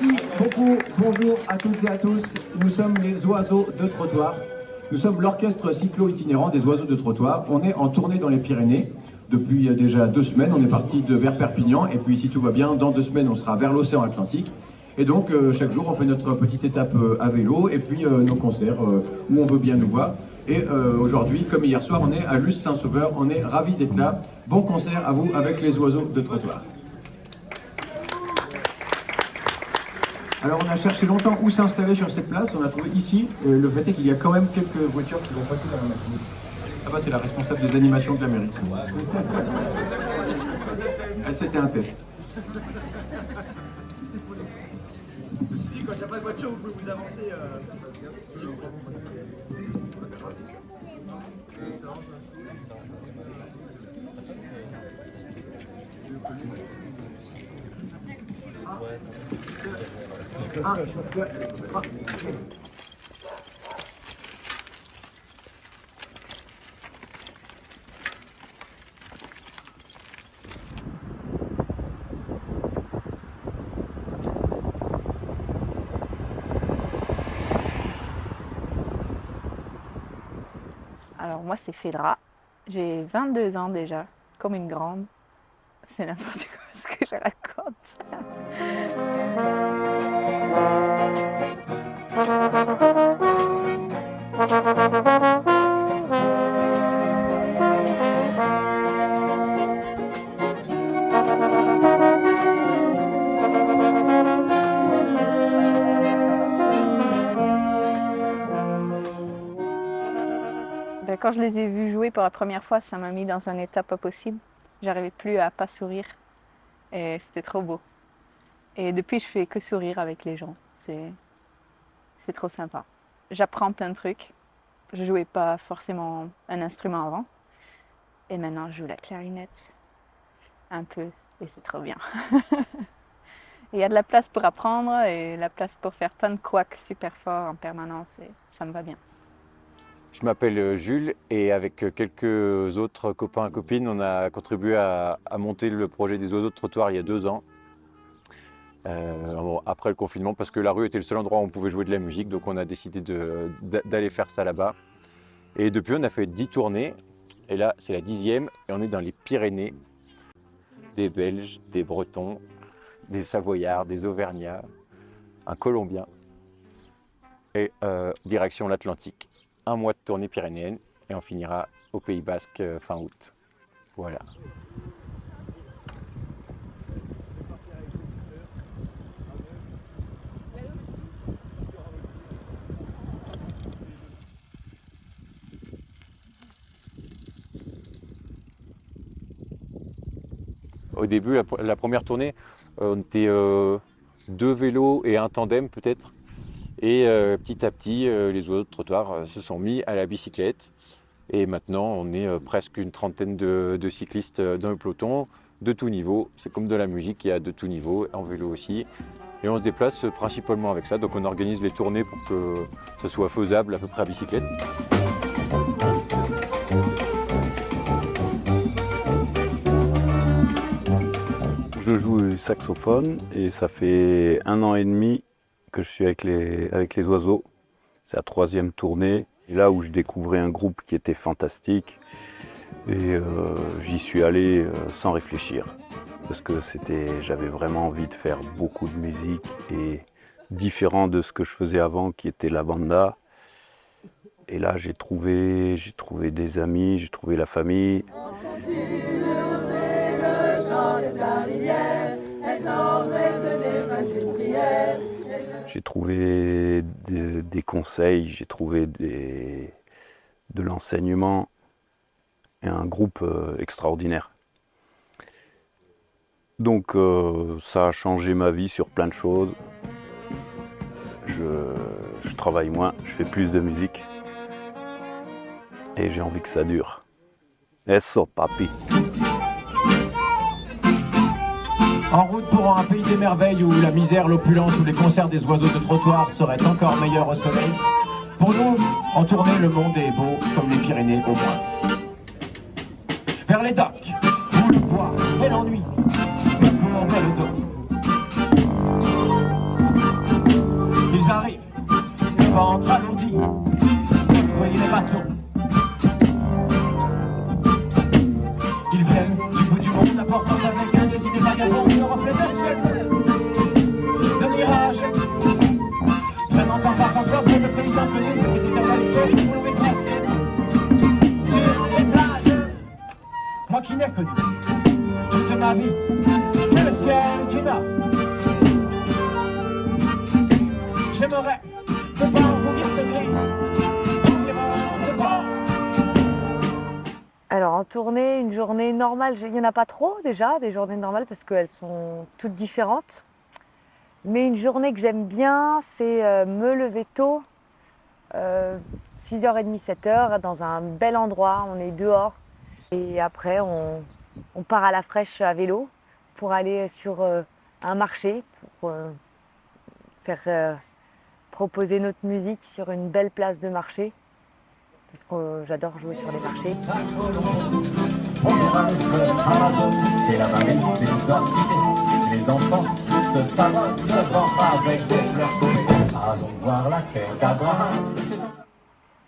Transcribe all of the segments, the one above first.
Merci beaucoup. Bonjour à toutes et à tous. Nous sommes les oiseaux de trottoir. Nous sommes l'orchestre cyclo-itinérant des oiseaux de trottoir. On est en tournée dans les Pyrénées depuis déjà 2 semaines. On est parti vers Perpignan et puis si tout va bien, dans 2 semaines, on sera vers l'océan Atlantique. Et donc chaque jour, on fait notre petite étape à vélo et puis nos concerts où on veut bien nous voir. Et aujourd'hui, comme hier soir, on est à Luce Saint-Sauveur. On est ravis d'être là. Bon concert à vous avec les oiseaux de trottoir. Alors on a cherché longtemps où s'installer sur cette place, on a trouvé ici. Le fait est qu'il y a quand même quelques voitures qui vont passer dans la matinée. Ah bah c'est la responsable des animations de la mairie. C'était un test. Ceci dit, quand il n'y a pas de voiture, vous pouvez vous avancer. S'il vous plaît. Alors moi c'est Fedra, j'ai 22 ans déjà, comme une grande. C'est n'importe quoi ce que je raconte. Quand je les ai vus jouer pour la première fois, ça m'a mis dans un état pas possible. J'arrivais plus à pas sourire et c'était trop beau. Et depuis, je fais que sourire avec les gens. C'est trop sympa. J'apprends plein de trucs. Je jouais pas forcément un instrument avant. Et maintenant, je joue la clarinette un peu et c'est trop bien. Il y a de la place pour apprendre et la place pour faire plein de couacs super forts en permanence et ça me va bien. Je m'appelle Jules et avec quelques autres copains et copines, on a contribué à monter le projet des oiseaux de trottoir il y a 2 ans. Après le confinement, parce que la rue était le seul endroit où on pouvait jouer de la musique, donc on a décidé d'aller faire ça là-bas. Et depuis, on a fait 10 tournées, et là, c'est la 10e, et on est dans les Pyrénées. Des Belges, des Bretons, des Savoyards, des Auvergnats, un Colombien, et direction l'Atlantique. 1 mois de tournée pyrénéenne et on finira au Pays Basque fin août. Voilà. Au début, la première tournée, on était 2 vélos et un tandem peut-être. Et petit à petit, les oiseaux de trottoir se sont mis à la bicyclette. Et maintenant, on est presque une trentaine de cyclistes dans le peloton, de tout niveau. C'est comme de la musique, il y a de tout niveau, en vélo aussi. Et on se déplace principalement avec ça. Donc on organise les tournées pour que ce soit faisable à peu près à bicyclette. Je joue du saxophone et ça fait 1 an et demi que je suis avec les oiseaux. C'est la 3e tournée. Et là où je découvrais un groupe qui était fantastique. Et j'y suis allé sans réfléchir. Parce que j'avais vraiment envie de faire beaucoup de musique et différent de ce que je faisais avant qui était la banda. Et là j'ai trouvé des amis, j'ai trouvé la famille. J'ai trouvé des conseils, j'ai trouvé de l'enseignement et un groupe extraordinaire. Donc ça a changé ma vie sur plein de choses. Je travaille moins, je fais plus de musique et j'ai envie que ça dure. Eso, papi. En route pour un pays des merveilles où la misère, l'opulence, où les concerts des oiseaux de trottoir seraient encore meilleurs au soleil. Pour nous, en tournée, le monde est beau, comme les Pyrénées au moins. Vers les docks, où le poids et l'ennui, le peur vers le dos. ventre alourdi, fruits les bâtons. Ils viennent du bout du monde, apportant avec eux des idées vagabondes, le reflet de ciel, de mirages, traînant par parfum propre de pays inconnus, et d'éternalité qui nous presque sur les plages. Moi qui n'ai connu toute ma vie que le ciel du Nord. J'aimerais devoir mourir ce gris, environ de bord. Alors en tournée, une journée normale, il n'y en a pas trop déjà, des journées normales parce qu'elles sont toutes différentes. Mais une journée que j'aime bien, c'est me lever tôt, 6h30, 7h, dans un bel endroit, on est dehors. Et après, on part à la fraîche à vélo pour aller sur un marché, pour faire proposer notre musique sur une belle place de marché. Parce que j'adore jouer sur les marchés. Et la marée des orchidées, les enfants se savonnent devant avec des fleurs collées. Allons voir la terre d'Abraham.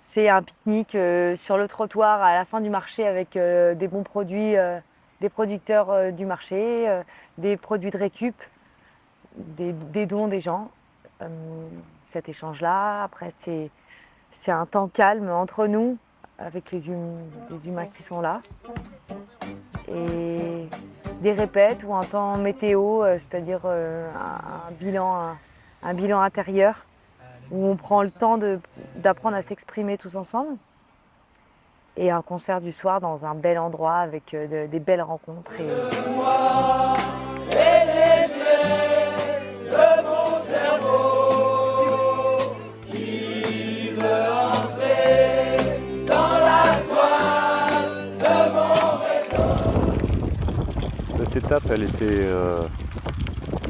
C'est un pique-nique sur le trottoir à la fin du marché avec des bons produits, des producteurs du marché, des produits de récup, des dons des gens. Cet échange-là, après c'est un temps calme entre nous, avec les humains qui sont là. Et des répètes ou un temps météo, c'est-à-dire un bilan intérieur, où on prend le temps d'apprendre à s'exprimer tous ensemble. Et un concert du soir dans un bel endroit avec des belles rencontres. Cette étape, elle était,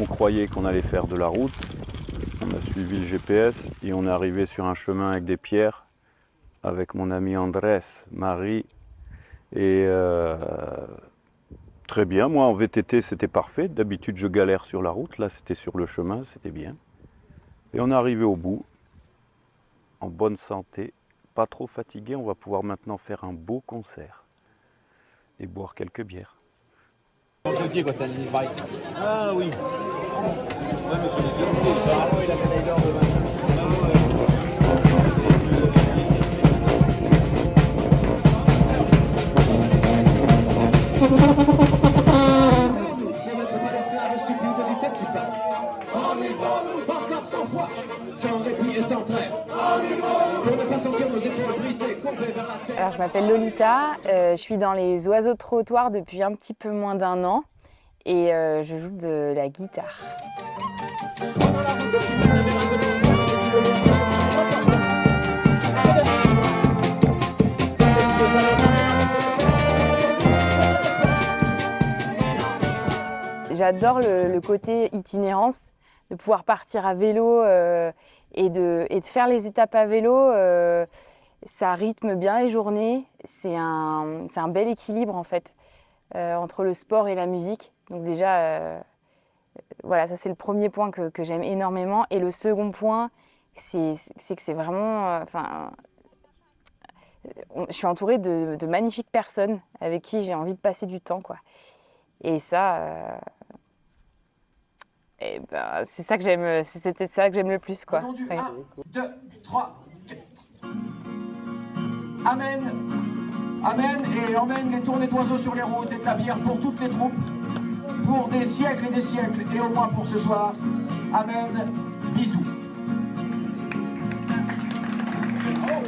on croyait qu'on allait faire de la route. On a suivi le GPS et on est arrivé sur un chemin avec des pierres avec mon ami Andrés, Marie. Et très bien, moi en VTT c'était parfait. D'habitude je galère sur la route, là c'était sur le chemin, c'était bien. Et on est arrivé au bout, en bonne santé, pas trop fatigué. On va pouvoir maintenant faire un beau concert et boire quelques bières. Le pied, quoi, c'est un mini bike. Ah oui. Ouais, mais sur les yeux, il a la médaille d'or de 25. Sans répit et sans trêve. Pour ne pas sentir nos épaules brisées, courbées vers la terre. Alors je m'appelle Lolita, je suis dans les oiseaux de trottoir depuis un petit peu moins d'1 an et je joue de la guitare. J'adore le côté itinérance, de pouvoir partir à vélo et de faire les étapes à vélo. Ça rythme bien les journées, c'est un bel équilibre en fait entre le sport et la musique. Donc déjà, voilà, ça c'est le premier point que j'aime énormément. Et le second point, c'est que c'est vraiment... je suis entourée de magnifiques personnes avec qui j'ai envie de passer du temps, quoi. Et ça... c'est ça que j'aime, c'est peut-être ça que j'aime le plus, quoi. Ouais. 1, 2, 3, 4. Amen. Amen et emmène les tournées d'oiseaux sur les routes et de la bière pour toutes les troupes, pour des siècles et des siècles, et au moins pour ce soir. Amen. Bisous. Oh.